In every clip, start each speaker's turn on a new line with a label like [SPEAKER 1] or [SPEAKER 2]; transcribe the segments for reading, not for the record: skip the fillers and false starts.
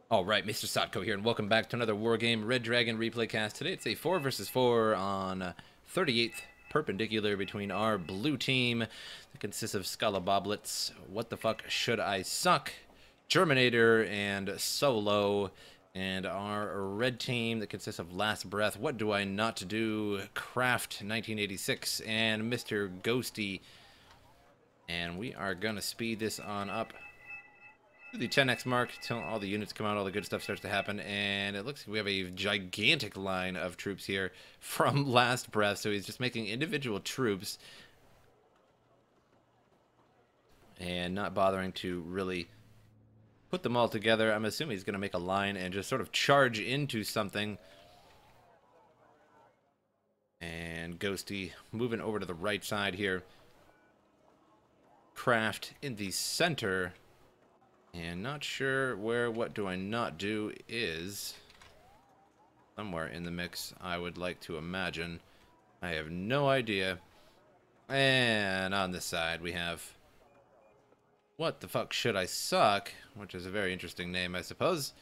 [SPEAKER 1] Alright, MrSotko here, and welcome back to another Wargame Red Dragon replay cast. Today it's a 4 versus 4 on 38th perpendicular between our blue team that consists of Scalaboblets, What the Fuck Should I Suck, Germinator, and Solo, and our red team that consists of Last Breath, What Do I Not Do, Craft 1986, and Mr. Ghosty. And we are going to speed this on up to the 10x mark till all the units come out, all the good stuff starts to happen, and it looks like we have a gigantic line of troops here from Last Breath, so he's just making individual troops and not bothering to really put them all together. I'm assuming he's going to make a line and just sort of charge into something. And Ghosty moving over to the right side here. Craft in the center. And not sure where What Do I Not Do is. Somewhere in the mix, I would like to imagine. I have no idea. And on this side, we have What the Fuck Should I Suck? Which is a very interesting name, I suppose.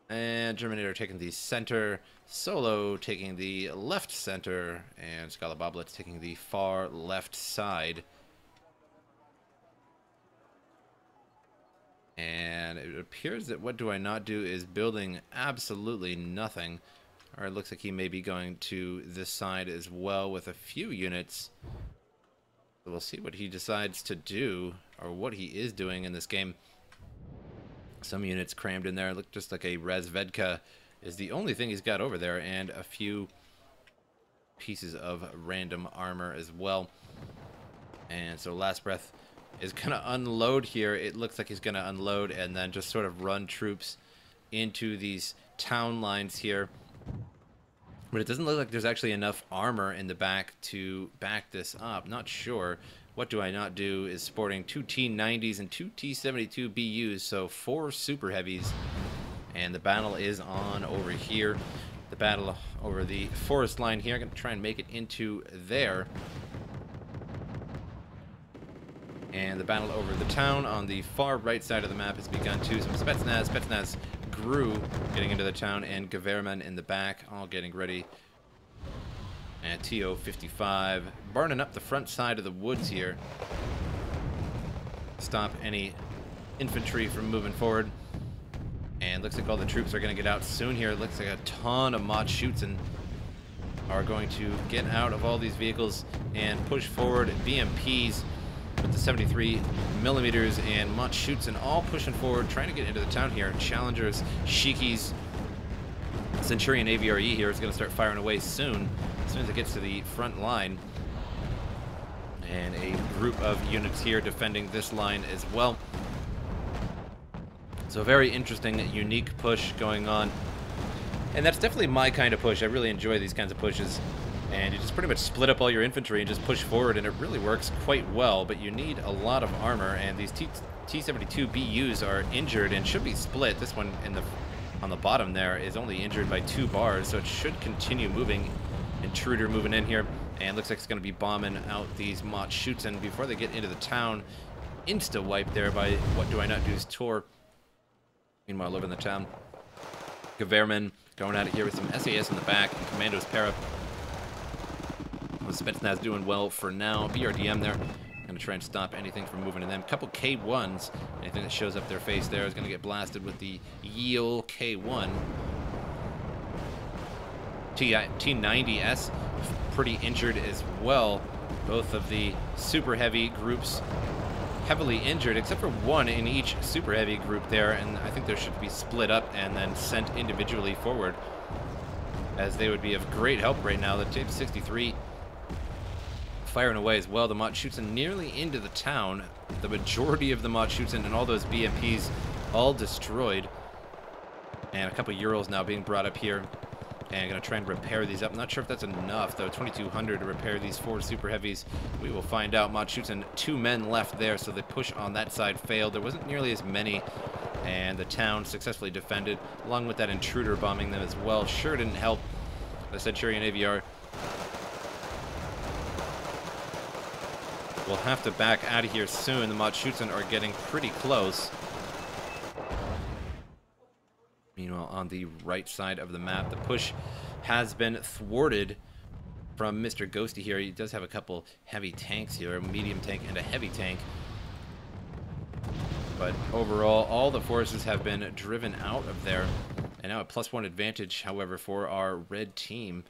[SPEAKER 1] And Germinator taking the center. Solo taking the left center. And Scalaboblets taking the far left side. And it appears that What Do I Not Do is building absolutely nothing. Or it looks like he may be going to this side as well with a few units. So we'll see what he decides to do, or what he is doing in this game. Some units crammed in there. Look just like a Razvedka is the only thing he's got over there. And a few pieces of random armor as well. And so Last Breath is going to unload here. It looks like he's going to unload and then just sort of run troops into these town lines here. But it doesn't look like there's actually enough armor in the back to back this up. Not sure. What Do I Not Do is sporting 2 T90s and 2 T72 BUs, so 4 super heavies. And the battle is on over here. The battle over the forest line here. I'm going to try and make it into there. And the battle over the town on the far right side of the map has begun too. Some Spetsnaz grew getting into the town, and Gaverman in the back, all getting ready. And TO-55 burning up the front side of the woods here. Stop any infantry from moving forward. And looks like all the troops are going to get out soon here. It looks like a ton of Mott-Schutzen are going to get out of all these vehicles and push forward. BMPs with the 73 millimeters and Mott-Schutzen all pushing forward, trying to get into the town here. Challengers, Shikis, Centurion AVRE here is going to start firing away soon, as soon as it gets to the front line. And a group of units here defending this line as well. So very interesting, unique push going on. And that's definitely my kind of push. I really enjoy these kinds of pushes. And you just pretty much split up all your infantry and just push forward, and it really works quite well, but you need a lot of armor, and these T72 BUs are injured and should be split. This one on the bottom there is only injured by 2 bars, so it should continue moving. Intruder moving in here, and looks like it's going to be bombing out these Mott-Schutzen before they get into the town. Insta-wipe there by What Do I Not Do's Tor. Meanwhile, over in the town, Gaverman going at it here with some SAS in the back, and Commandos pair up. Spetsnaz doing well for now. BRDM there. Going to try and stop anything from moving to them. Couple K1s. Anything that shows up their face there is going to get blasted with the Yeel K1. T90S pretty injured as well. Both of the super heavy groups heavily injured, except for one in each super heavy group there, and I think they should be split up and then sent individually forward, as they would be of great help right now. The T63 firing away as well. The Mott-Schutzen nearly into the town. The majority of the Mott-Schutzen and all those BMPs all destroyed. And a couple Urals now being brought up here. And going to try and repair these up. Not sure if that's enough, though. 2,200 to repair these 4 super heavies. We will find out. Mott-Schutzen, 2 men left there, so the push on that side failed. There wasn't nearly as many. And the town successfully defended, along with that intruder bombing them as well. Sure didn't help. The Centurion AVR will have to back out of here soon. The Mott-Schutzen are getting pretty close. Meanwhile, on the right side of the map, the push has been thwarted from Mr. Ghosty here. He does have a couple heavy tanks here, a medium tank and a heavy tank. But overall, all the forces have been driven out of there. And now a +1 advantage, however, for our red team.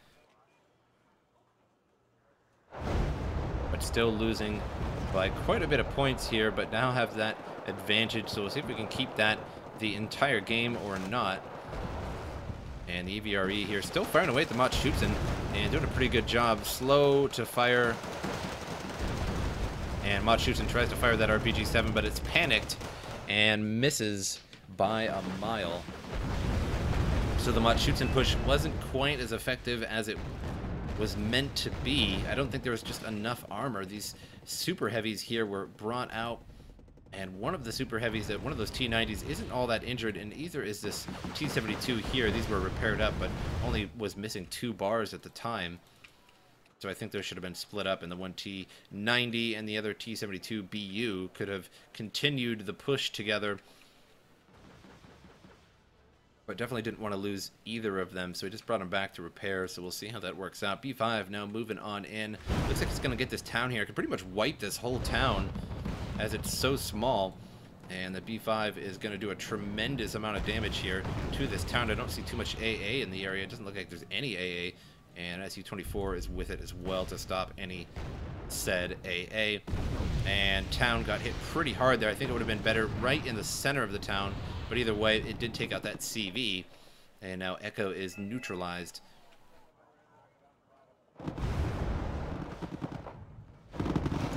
[SPEAKER 1] But still losing by quite a bit of points here, but now have that advantage. So we'll see if we can keep that the entire game or not. And the EVRE here still firing away at the MrSotko and doing a pretty good job. Slow to fire. And MrSotko tries to fire that RPG-7, but it's panicked and misses by a mile. So the MrSotko push wasn't quite as effective as it was meant to be. I don't think there was just enough armor. These super heavies here were brought out, and one of the super heavies, that one of those T90s, isn't all that injured, and either is this T72 here. These were repaired up, but only was missing 2 bars at the time. So I think those should have been split up, and the one T90 and the other T72 BU could have continued the push together. But definitely didn't want to lose either of them, so he just brought them back to repair, so we'll see how that works out. B5 now moving on in. Looks like it's going to get this town here. It can pretty much wipe this whole town, as it's so small. And the B5 is going to do a tremendous amount of damage here to this town. I don't see too much AA in the area. It doesn't look like there's any AA. And SU-24 is with it as well to stop any said AA. And town got hit pretty hard there. I think it would have been better right in the center of the town. But either way, it did take out that CV. And now Echo is neutralized.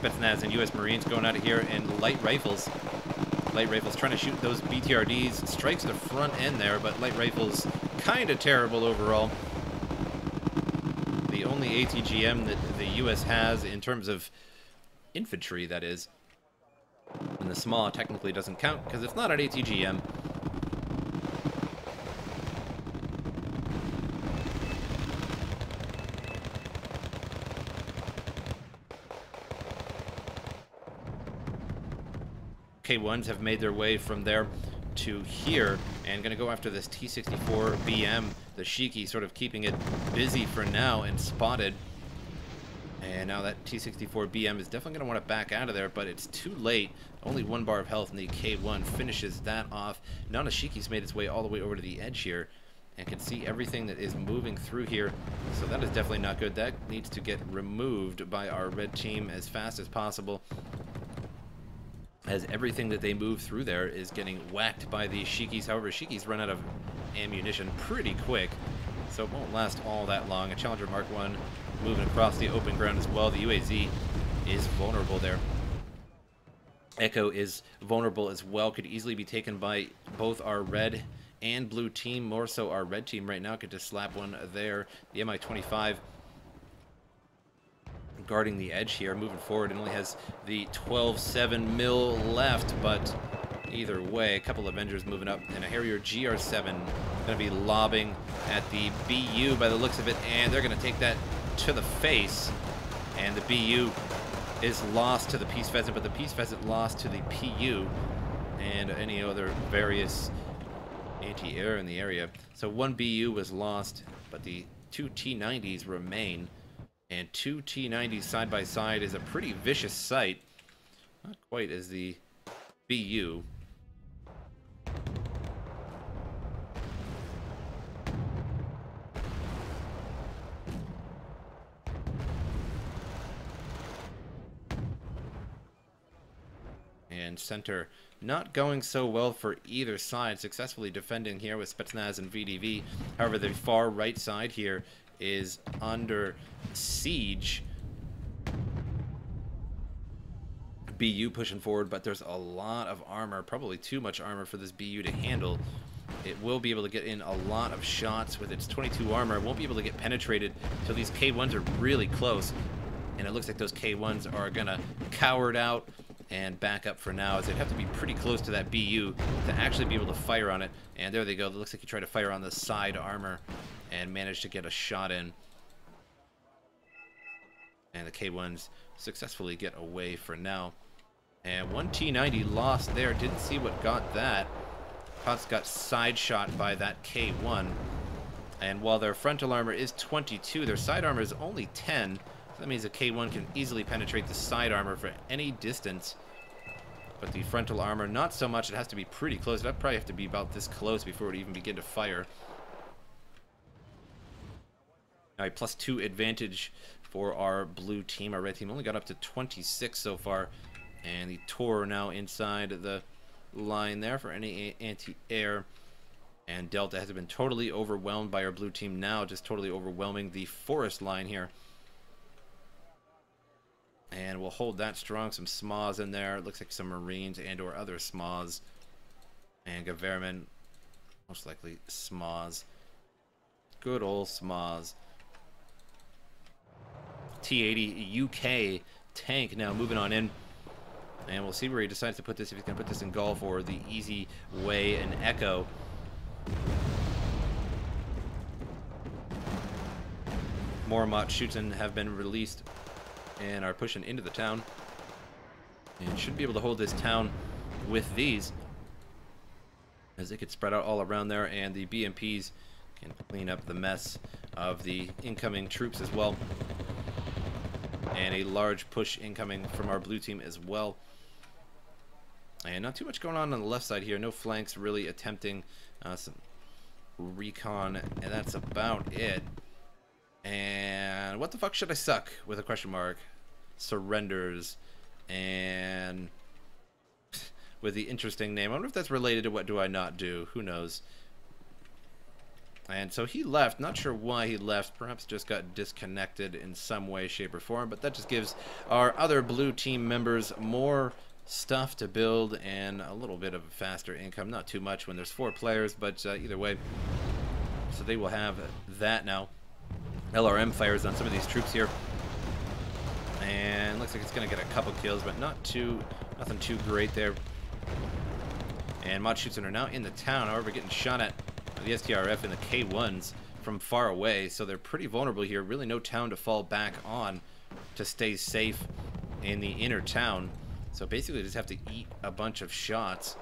[SPEAKER 1] Spetsnaz and U.S. Marines going out of here in light rifles. Light rifles trying to shoot those BTRDs. Strikes the front end there, but light rifles kind of terrible overall. The only ATGM that the U.S. has in terms of infantry, that is. And the small technically doesn't count because it's not an ATGM. K1s have made their way from there to here and going to go after this T-64 BM. The Shiki sort of keeping it busy for now and spotted. And now that T-64 BM is definitely going to want to back out of there, but it's too late. Only 1 bar of health, and the K1 finishes that off. Now Shiki's made its way all the way over to the edge here and can see everything that is moving through here. So that is definitely not good. That needs to get removed by our red team as fast as possible, as everything that they move through there is getting whacked by the Shikis. However, Shikis run out of ammunition pretty quick, so it won't last all that long. A Challenger Mark 1 moving across the open ground as well. The UAZ is vulnerable there. Echo is vulnerable as well, could easily be taken by both our red and blue team. More so our red team right now could just slap one there. The Mi-25 guarding the edge here, moving forward, and only has the 12.7 mil left, but either way, a couple Avengers moving up, and a Harrier GR7 going to be lobbing at the BU by the looks of it, and they're going to take that to the face, and the BU is lost to the Peace Pheasant, but the Peace Pheasant lost to the PU and any other various anti-air in the area. So 1 BU was lost, but the 2 T-90s remain. And 2 T-90s side by side is a pretty vicious sight. Not quite as the BU. And center not going so well for either side. Successfully defending here with Spetsnaz and VDV. However, the far right side here is under siege. BU pushing forward, but there's a lot of armor, probably too much armor for this BU to handle. It will be able to get in a lot of shots with its 22 armor. It won't be able to get penetrated until these K1s are really close. And it looks like those K1s are gonna cower out and back up for now, as they'd have to be pretty close to that BU to actually be able to fire on it. And there they go. It looks like he tried to fire on the side armor and managed to get a shot in. And the K1s successfully get away for now. And 1 T-90 lost there. Didn't see what got that. Pots got side shot by that K1. And while their frontal armor is 22, their side armor is only 10. So that means the K1 can easily penetrate the side armor for any distance. But the frontal armor, not so much. It has to be pretty close. It'd probably have to be about this close before it would even begin to fire. All right, +2 advantage for our blue team. Our red team only got up to 26 so far. And the Tor now inside the line there for any anti-air. And Delta has been totally overwhelmed by our blue team now, just totally overwhelming the forest line here. And we'll hold that strong. Some SMAs in there. It looks like some Marines and or other SMAs. And Gaverman, most likely SMAs. Good old SMAs. T-80 UK tank now moving on in. And we'll see where he decides to put this, if he's going to put this in Golf or the easy way in Echo. More Mott-Shooten have been released and are pushing into the town. And should be able to hold this town with these, as they could spread out all around there, and the BMPs can clean up the mess of the incoming troops as well. And a large push incoming from our blue team as well. And not too much going on the left side here. No flanks really attempting some recon, and that's about it. And what the fuck should I suck with a question mark? Surrenders. And with the interesting name. I wonder if that's related to what do I not do. Who knows? And so he left. Not sure why he left. Perhaps just got disconnected in some way, shape, or form. But that just gives our other blue team members more stuff to build and a little bit of faster income. Not too much when there's 4 players, but either way. So they will have that now. LRM fires on some of these troops here. And looks like it's going to get a couple kills, but nothing too great there. And Mott-Shooten are now in the town. However, getting shot at by the STRF and the K1s from far away. So they're pretty vulnerable here. Really no town to fall back on to stay safe in the inner town. So basically just have to eat a bunch of shots.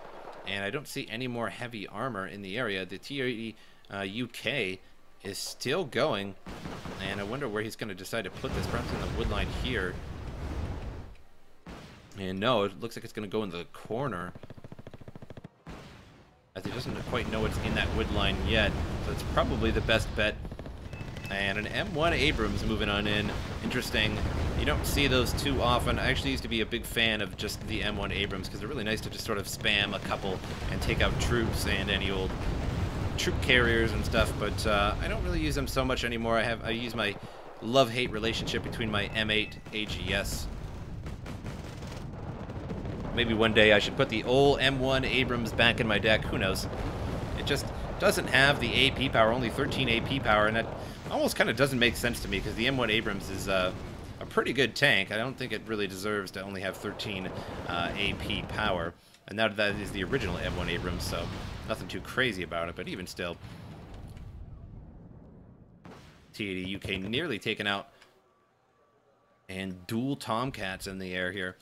[SPEAKER 1] And I don't see any more heavy armor in the area. The T-80 UK is still going. And I wonder where he's going to decide to put this. Perhaps in the woodline here. And no, it looks like it's going to go in the corner, as he doesn't quite know what's in that woodline yet. So it's probably the best bet. And an M1 Abrams moving on in. Interesting. You don't see those too often. I actually used to be a big fan of just the M1 Abrams because they're really nice to just sort of spam a couple and take out troops and any old troop carriers and stuff. But I don't really use them so much anymore. I use my love-hate relationship between my M8 AGS. Maybe one day I should put the old M1 Abrams back in my deck. Who knows? It just doesn't have the AP power, only 13 AP power, and that almost kind of doesn't make sense to me because the M1 Abrams is a pretty good tank. I don't think it really deserves to only have 13 AP power. And now that is the original M1 Abrams, so nothing too crazy about it, but even still. T-80 UK nearly taken out. And dual Tomcats in the air here.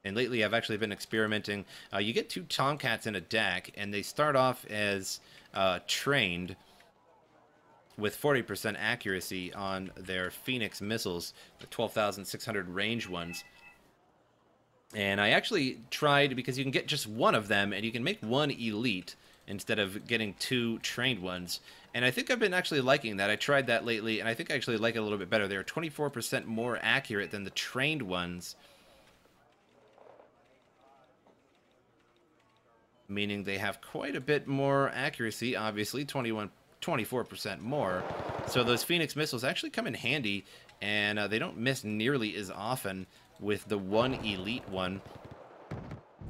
[SPEAKER 1] And lately I've actually been experimenting. You get 2 Tomcats in a deck, and they start off as trained with 40% accuracy on their Phoenix missiles, the 12,600 range ones. And I actually tried, because you can get just one of them, and you can make one elite instead of getting 2 trained ones. And I think I've been actually liking that. I tried that lately, and I think I actually like it a little bit better. They're 24% more accurate than the trained ones, meaning they have quite a bit more accuracy, obviously, 24% more. So those Phoenix missiles actually come in handy, and they don't miss nearly as often with the one elite one.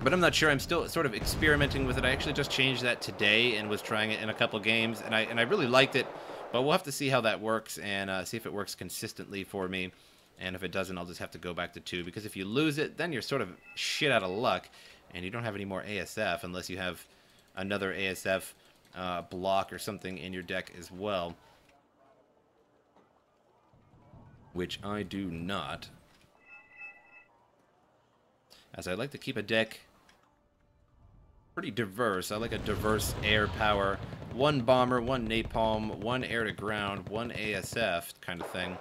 [SPEAKER 1] But I'm not sure. I'm still sort of experimenting with it. I actually just changed that today and was trying it in a couple games, and I really liked it. But we'll have to see how that works and see if it works consistently for me. And if it doesn't, I'll just have to go back to 2, because if you lose it, then you're sort of shit out of luck. And you don't have any more ASF unless you have another ASF block or something in your deck as well. Which I do not. As I like to keep a deck pretty diverse. I like a diverse air power. One bomber, one napalm, one air to ground, one ASF kind of thing.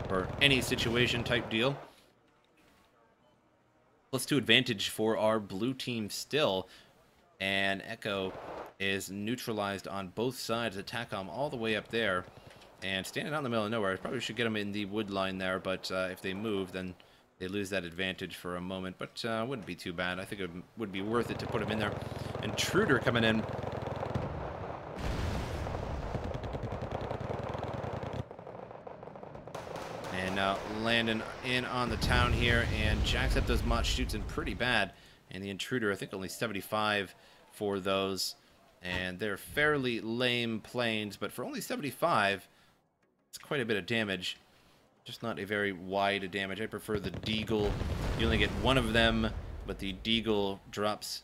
[SPEAKER 1] For any situation type deal. +2 advantage for our blue team still. And Echo is neutralized on both sides. Attackcom all the way up there. And standing out in the middle of nowhere. I probably should get them in the wood line there, but if they move, then they lose that advantage for a moment. But wouldn't be too bad. I think it would be worth it to put them in there. Intruder coming in. And now landing in on the town here and jacks up those mots, shoots in pretty bad. And the Intruder, I think only 75 for those. And they're fairly lame planes, but for only 75, it's quite a bit of damage. Just not a very wide damage. I prefer the Deagle. You only get one of them, but the Deagle drops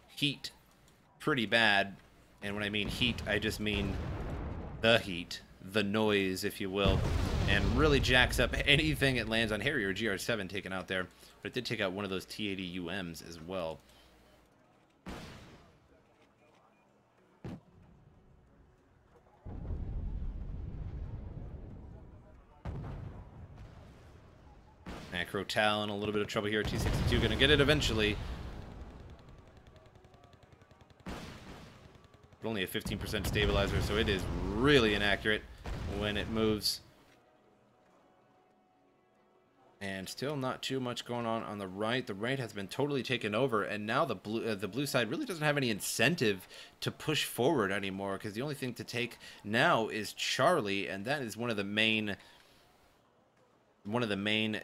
[SPEAKER 1] heat pretty bad. And when I mean heat, I just mean the heat, the noise, if you will, and really jacks up anything it lands on. Harrier GR7 taken out there, but it did take out one of those T-80 UMs as well. Macro Tal in a little bit of trouble here. T-62 going to get it eventually. But only a 15% stabilizer, so it is really inaccurate when it moves. And still not too much going on the right. The right has been totally taken over, and now the blue side really doesn't have any incentive to push forward anymore, because the only thing to take now is Charlie, and that is one of the main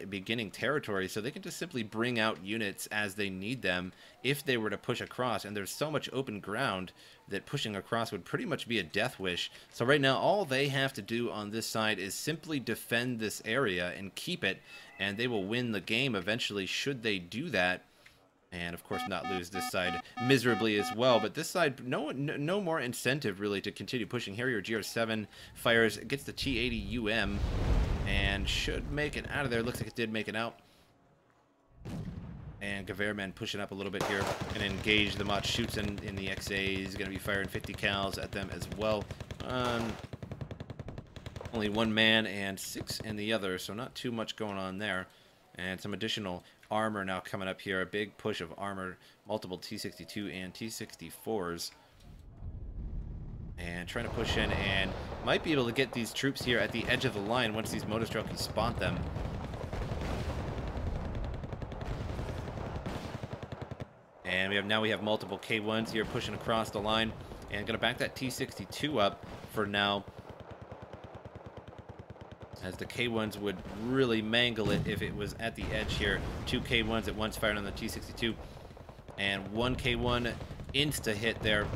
[SPEAKER 1] beginning territories, so they can just simply bring out units as they need them if they were to push across. And there's so much open ground that pushing across would pretty much be a death wish. So right now all they have to do on this side is simply defend this area and keep it, and they will win the game eventually should they do that. And of course not lose this side miserably as well. But this side, no more incentive really to continue pushing. Harrier GR7 fires, gets the T-80 UM, and should make it out of there. Looks like it did make it out. And Gewehrman pushing up a little bit here and engage the Mott, shoots in the XA. He's going to be firing 50 cals at them as well. Only one man and 6 in the other, so not too much going on there. And some additional armor now coming up here. A big push of armor, multiple T-62 and T-64s. And trying to push in, and might be able to get these troops here at the edge of the line once these Motostrelki spot them. And we have multiple K1s here pushing across the line, and gonna back that T-62 up for now, as the K1s would really mangle it if it was at the edge here. 2 K1s at once fired on the T-62, and 1 K1 insta hit there.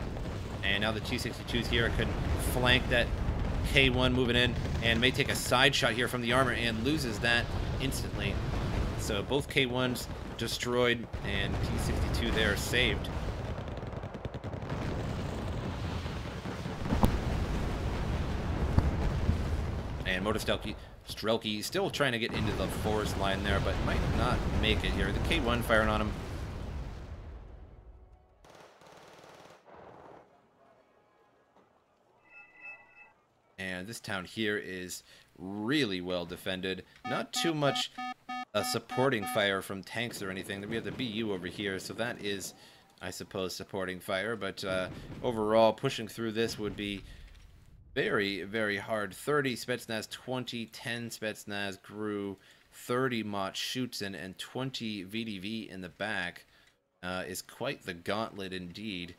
[SPEAKER 1] And now the T-62s here can flank that K1 moving in, and may take a side shot here from the armor and loses that instantly. So both K1s destroyed, and T-62 there saved. And Motostrelki still trying to get into the forest line there, but might not make it here. The K1 firing on him. And this town here is really well defended. Not too much supporting fire from tanks or anything. We have the BU over here, so that is, I suppose, supporting fire. But overall, pushing through this would be very, very hard. 30 Spetsnaz, 20, 10 Spetsnaz, GRU, 30 Mott Schutzen, and 20 VDV in the back is quite the gauntlet indeed.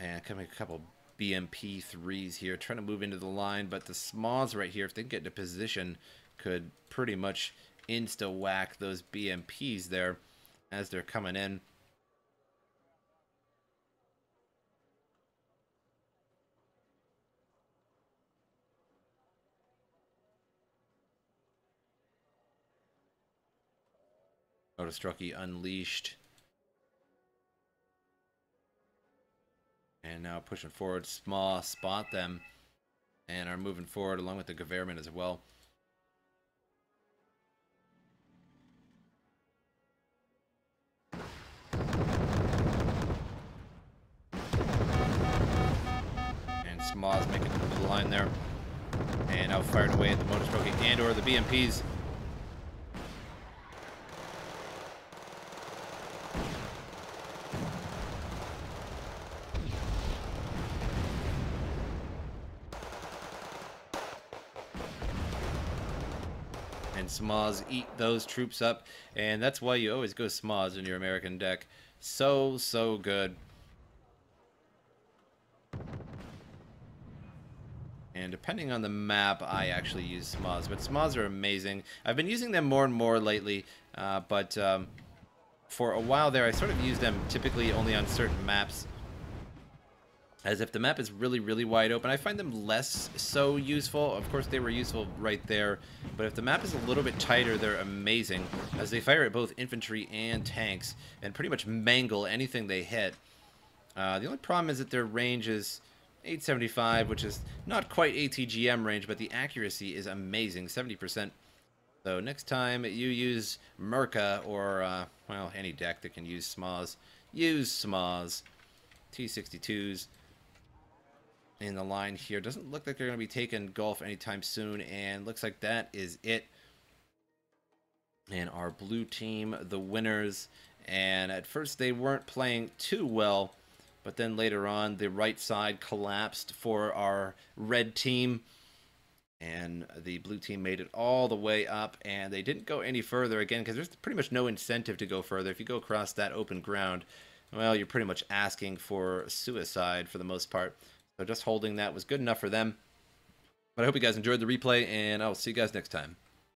[SPEAKER 1] And coming a couple BMP-3s here, trying to move into the line, but the SMAWs right here, if they can get into position, could pretty much insta-whack those BMPs there as they're coming in. Motostrelki unleashed. And now pushing forward. SMAW spot them and are moving forward along with the Gewehrman as well. Smoz making it to the line there. And now firing away at the Motorstroke and or the BMPs. And Smoz eat those troops up, and that's why you always go Smoz in your American deck. So good. And depending on the map, I actually use Smoz, but Smoz are amazing. I've been using them more and more lately, but for a while there, I sort of used them typically only on certain maps. As if the map is really wide open, I find them less so useful. Of course, they were useful right there, but if the map is a little bit tighter, they're amazing, as they fire at both infantry and tanks, and pretty much mangle anything they hit. The only problem is that their range is 875, which is not quite ATGM range, but the accuracy is amazing, 70%. So next time you use Merca, or, well, any deck that can use Smoz, use Smoz. T-62s. In the line here. Doesn't look like they're going to be taking Gulf anytime soon, and looks like that is it. And our blue team, the winners, and at first they weren't playing too well, but then later on the right side collapsed for our red team, and the blue team made it all the way up, and they didn't go any further again because there's pretty much no incentive to go further. If you go across that open ground, well, you're pretty much asking for suicide for the most part. So just holding that was good enough for them. But I hope you guys enjoyed the replay, and I'll see you guys next time.